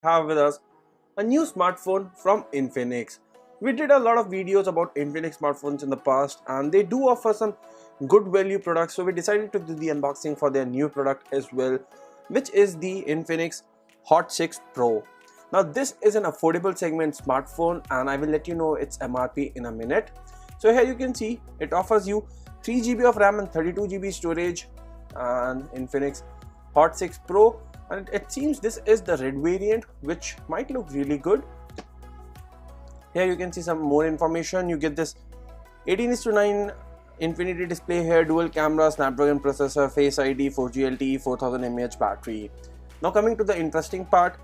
have with us a new smartphone from Infinix. We did a lot of videos about Infinix smartphones in the past and they do offer some good value products, so we decided to do the unboxing for their new product as well, which is the Infinix Hot 6 Pro. Now this is an affordable segment smartphone and I will let you know its MRP in a minute. So here you can see it offers you 3 GB of RAM and 32 GB storage and Infinix Hot 6 Pro, and it seems this is the red variant, which might look really good. Here you can see some more information. You get this 18:9 infinity display here, dual camera, Snapdragon processor, Face ID, 4G LTE, 4000 mAh battery. Now coming to the interesting part,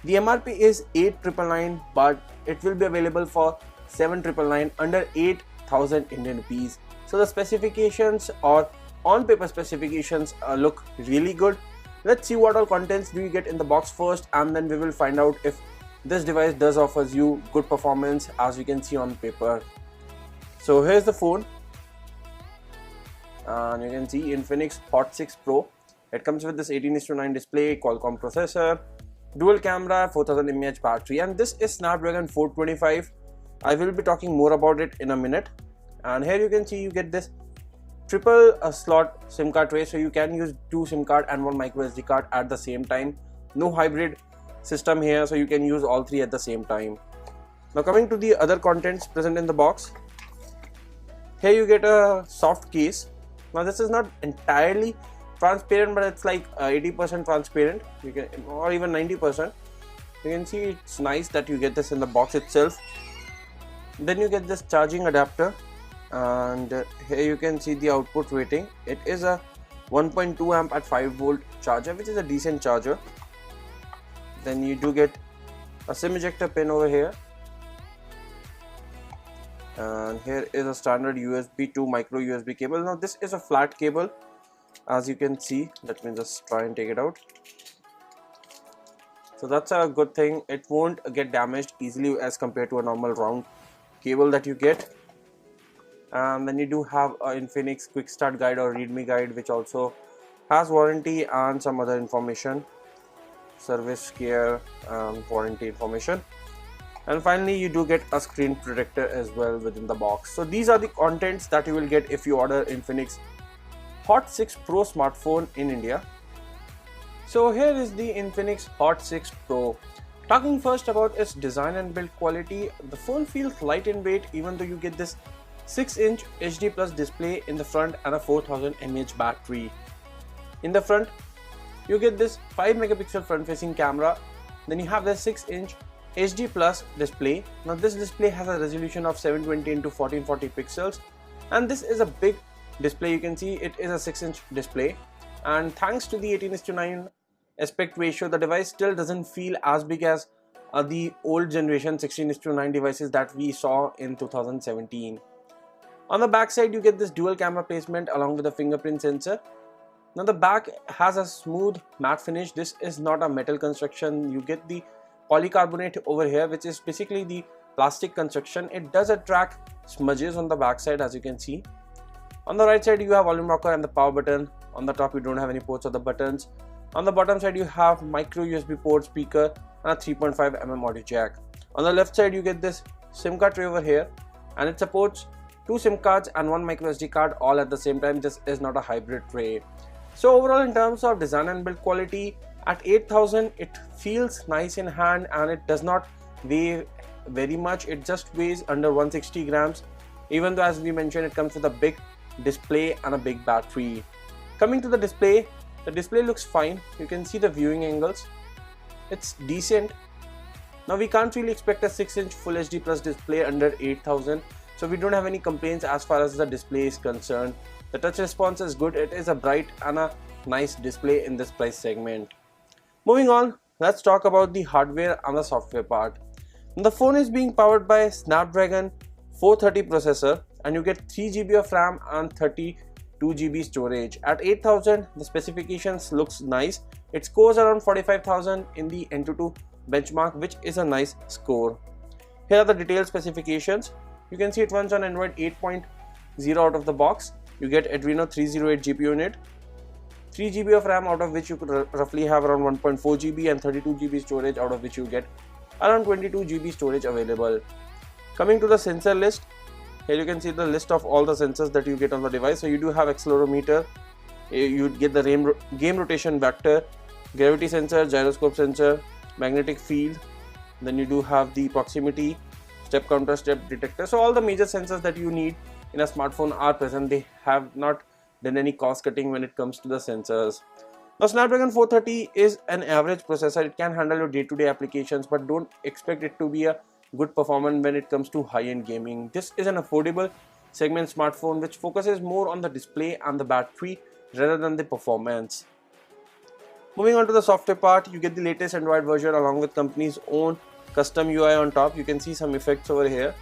the MRP is 8,999, but it will be available for 7,999 under 8,000 Indian rupees. So the specifications or on paper specifications look really good. Let's see what all contents do you get in the box first, and then we will find out if this device does offers you good performance as you can see on paper. So here's the phone and you can see Infinix Hot 6 Pro. It comes with this 18:9 display, Qualcomm processor, dual camera, 4000 mAh battery, and this is Snapdragon 425. I will be talking more about it in a minute. And here you can see you get this triple slot SIM card tray, so you can use 2 SIM card and 1 micro SD card at the same time. No hybrid system here, so you can use all 3 at the same time. Now coming to the other contents present in the box, here you get a soft case. Now this is not entirely transparent, but it's like 80% transparent, you can, or even 90%. You can see it's nice that you get this in the box itself. Then you get this charging adapter, and here you can see the output rating. It is a 1.2 amp at 5 volt charger, which is a decent charger. Then you do get a SIM ejector pin over here, and here is a standard USB to micro USB cable. Now this is a flat cable, as you can see. Let me just try and take it out. So that's a good thing, it won't get damaged easily as compared to a normal round cable that you get. And then you do have a Infinix quick start guide or readme guide, which also has warranty and some other information, service care and warranty information. And finally you do get a screen protector as well within the box. So these are the contents that you will get if you order Infinix Hot 6 Pro smartphone in India. So here is the Infinix Hot 6 Pro. Talking first about its design and build quality, the phone feels light in weight even though you get this 6-inch HD Plus display in the front and a 4000 mAh battery. In the front, you get this 5 megapixel front facing camera. Then you have the 6-inch HD Plus display. Now this display has a resolution of 720 into 1440 pixels, and this is a big display. You can see it is a 6-inch display, and thanks to the 18:9 aspect ratio, the device still doesn't feel as big as the old generation 16:9 devices that we saw in 2017. On the back side, you get this dual camera placement along with a fingerprint sensor. Now the back has a smooth matte finish. This is not a metal construction. You get the polycarbonate over here, which is basically the plastic construction. It does attract smudges on the back side, as you can see. On the right side, you have volume rocker and the power button. On the top, you don't have any ports or the buttons. On the bottom side, you have micro USB port, speaker and a 3.5 mm audio jack. On the left side, you get this SIM card tray over here, and it supports 2 SIM cards and 1 micro SD card all at the same time. This is not a hybrid tray. So overall, in terms of design and build quality, at 8,000 it feels nice in hand and it does not weigh very much. It just weighs under 160 grams, even though, as we mentioned, it comes with a big display and a big battery. Coming to the display looks fine. You can see the viewing angles, it's decent. Now we can't really expect a 6-inch Full HD Plus display under 8,000, so we don't have any complaints as far as the display is concerned. The touch response is good. It is a bright and a nice display in this price segment. Moving on, let's talk about the hardware and the software part. The phone is being powered by Snapdragon 430 processor, and you get 3 GB of RAM and 32 GB storage. At 8,000, the specifications looks nice. It scores around 45,000 in the Antutu benchmark, which is a nice score. Here are the detailed specifications. You can see it runs on Android 8.0 out of the box. You get Adreno 308 GPU unit, 3 GB of RAM, out of which you could roughly have around 1.4 GB, and 32 GB storage, out of which you get around 22 GB storage available. Coming to the sensor list, here you can see the list of all the sensors that you get on the device. So you do have accelerometer, you get the game rotation vector, gravity sensor, gyroscope sensor, magnetic field, then you do have the proximity, step counter, step detector. So all the major sensors that you need in a smartphone are present. They have not done any cost cutting when it comes to the sensors. Now Snapdragon 430 is an average processor. It can handle your day-to-day applications, but don't expect it to be a good performance when it comes to high-end gaming. This is an affordable segment smartphone which focuses more on the display and the battery rather than the performance. Moving on to the software part, you get the latest Android version along with company's own custom UI on top. You can see some effects over here,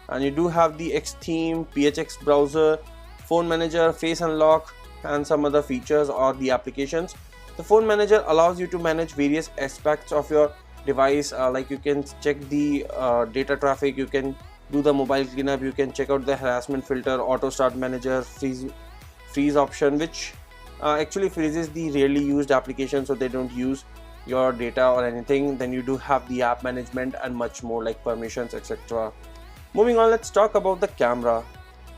and you do have the X theme, PHX browser, phone manager, face unlock, and some other features or the applications. The phone manager allows you to manage various aspects of your device, like you can check the data traffic, you can do the mobile cleanup, you can check out the harassment filter, auto start manager, freeze option, which actually freezes the rarely used applications so they don't use your data or anything. Then you do have the app management and much more like permissions, etc. Moving on, let's talk about the camera.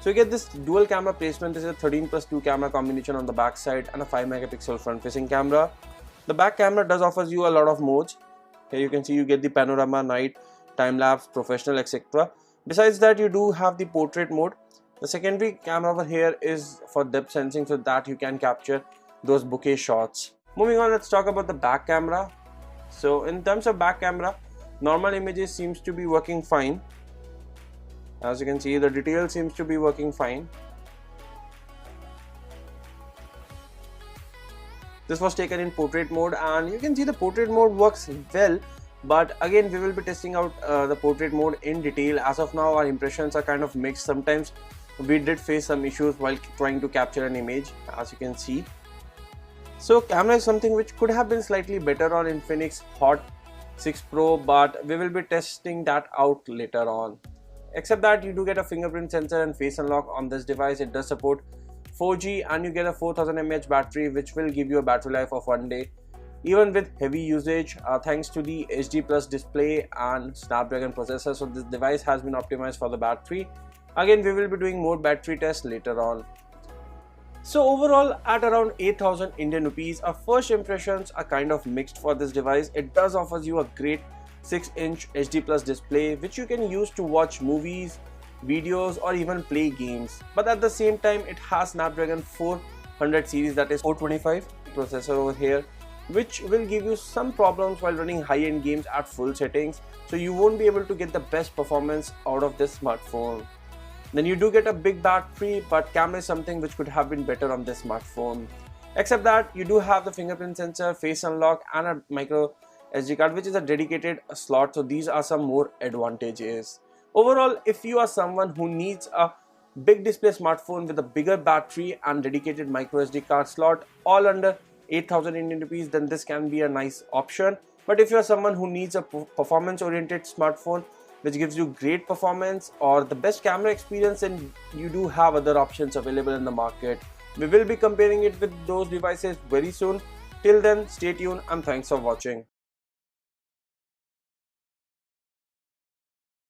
So you get this dual camera placement. This is a 13+2 camera combination on the back side and a 5 megapixel front facing camera. The back camera does offers you a lot of modes. Here you can see you get the panorama, night, time lapse, professional, etc. Besides that, you do have the portrait mode. The secondary camera over here is for depth sensing, so that you can capture those bokeh shots. Moving on, let's talk about the back camera. So in terms of back camera, normal images seems to be working fine. As you can see, the detail seems to be working fine. This was taken in portrait mode, and you can see the portrait mode works well, but again we will be testing out the portrait mode in detail. As of now, our impressions are kind of mixed. Sometimes we did face some issues while trying to capture an image, as you can see. So camera is something which could have been slightly better on Infinix Hot 6 Pro, but we will be testing that out later on. Except that you do get a fingerprint sensor and face unlock on this device. It does support 4G, and you get a 4000 mAh battery, which will give you a battery life of 1 day even with heavy usage, thanks to the HD Plus display and Snapdragon processor. So this device has been optimized for the battery. Again, we will be doing more battery tests later on. So overall, at around 8000 Indian rupees, our first impressions are kind of mixed for this device. It does offers you a great 6-inch HD Plus display, which you can use to watch movies, videos, or even play games. But at the same time, it has Snapdragon 400 series, that is 425 processor over here, which will give you some problems while running high-end games at full settings. So you won't be able to get the best performance out of this smartphone. Then you do get a big battery, but camera is something which could have been better on this smartphone. Except that you do have the fingerprint sensor, face unlock, and a micro SD card, which is a dedicated slot. So these are some more advantages. Overall, if you are someone who needs a big display smartphone with a bigger battery and dedicated micro SD card slot, all under 8000 Indian rupees, then this can be a nice option. But if you are someone who needs a performance oriented smartphone which gives you great performance or the best camera experience, then you do have other options available in the market. We will be comparing it with those devices very soon. Till then, stay tuned and thanks for watching.